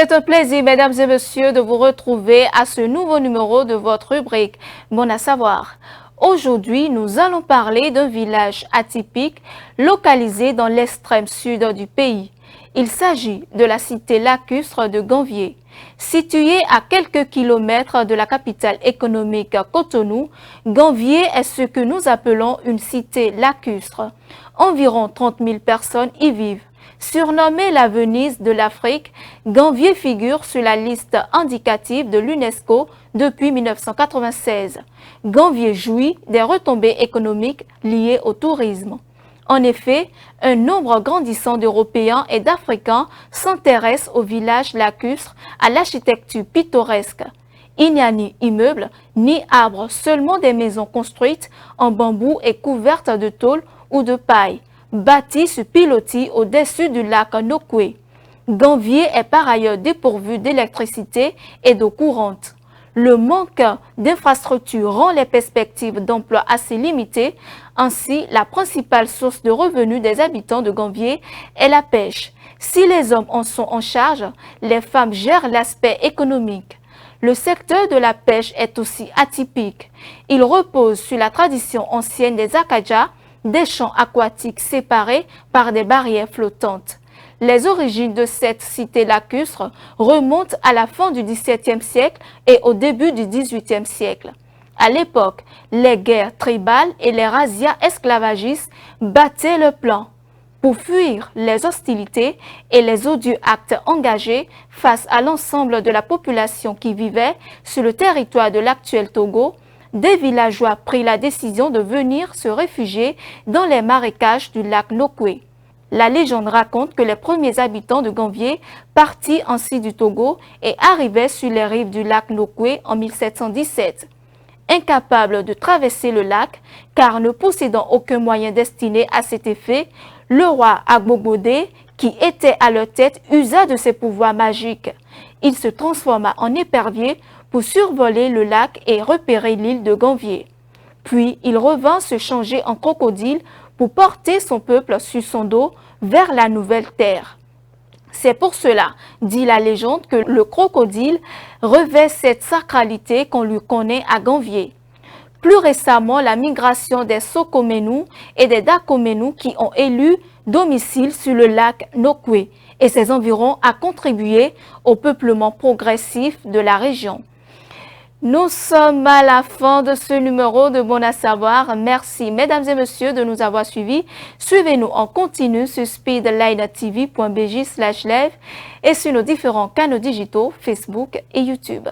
C'est un plaisir, mesdames et messieurs, de vous retrouver à ce nouveau numéro de votre rubrique Bon à savoir. Aujourd'hui, nous allons parler d'un village atypique localisé dans l'extrême sud du pays. Il s'agit de la cité lacustre de Ganvié. Située à quelques kilomètres de la capitale économique Cotonou, Ganvié est ce que nous appelons une cité lacustre. Environ 30 000 personnes y vivent. Surnommée la Venise de l'Afrique, Ganvié figure sur la liste indicative de l'UNESCO depuis 1996. Ganvié jouit des retombées économiques liées au tourisme. En effet, un nombre grandissant d'Européens et d'Africains s'intéressent au village lacustre, à l'architecture pittoresque. Il n'y a ni immeubles, ni arbres, seulement des maisons construites en bambou et couvertes de tôle ou de paille, bâties sur pilotis au-dessus du lac Nokoué. Ganvié est par ailleurs dépourvu d'électricité et d'eau courante. Le manque d'infrastructures rend les perspectives d'emploi assez limitées. Ainsi, la principale source de revenus des habitants de Ganvié est la pêche. Si les hommes en sont en charge, les femmes gèrent l'aspect économique. Le secteur de la pêche est aussi atypique. Il repose sur la tradition ancienne des Akadja, des champs aquatiques séparés par des barrières flottantes. Les origines de cette cité lacustre remontent à la fin du XVIIe siècle et au début du XVIIIe siècle. À l'époque, les guerres tribales et les razzias esclavagistes battaient le plan. Pour fuir les hostilités et les odieux actes engagés face à l'ensemble de la population qui vivait sur le territoire de l'actuel Togo, des villageois prirent la décision de venir se réfugier dans les marécages du lac Nokoué. La légende raconte que les premiers habitants de Ganvié partirent ainsi du Togo et arrivaient sur les rives du lac Nokoué en 1717. Incapable de traverser le lac, car ne possédant aucun moyen destiné à cet effet, le roi Agbogbo-Dé, qui était à leur tête, usa de ses pouvoirs magiques. Il se transforma en épervier pour survoler le lac et repérer l'île de Ganvié. Puis il revint se changer en crocodile pour porter son peuple sur son dos vers la nouvelle terre. C'est pour cela, dit la légende, que le crocodile revêt cette sacralité qu'on lui connaît à Ganvié. Plus récemment, la migration des Sokoménou et des Dakoménou qui ont élu domicile sur le lac Nokoué et ses environs a contribué au peuplement progressif de la région. Nous sommes à la fin de ce numéro de Bon à savoir. Merci mesdames et messieurs de nous avoir suivis. Suivez-nous en continu sur speedlinetv.bj/live et sur nos différents canaux digitaux Facebook et YouTube.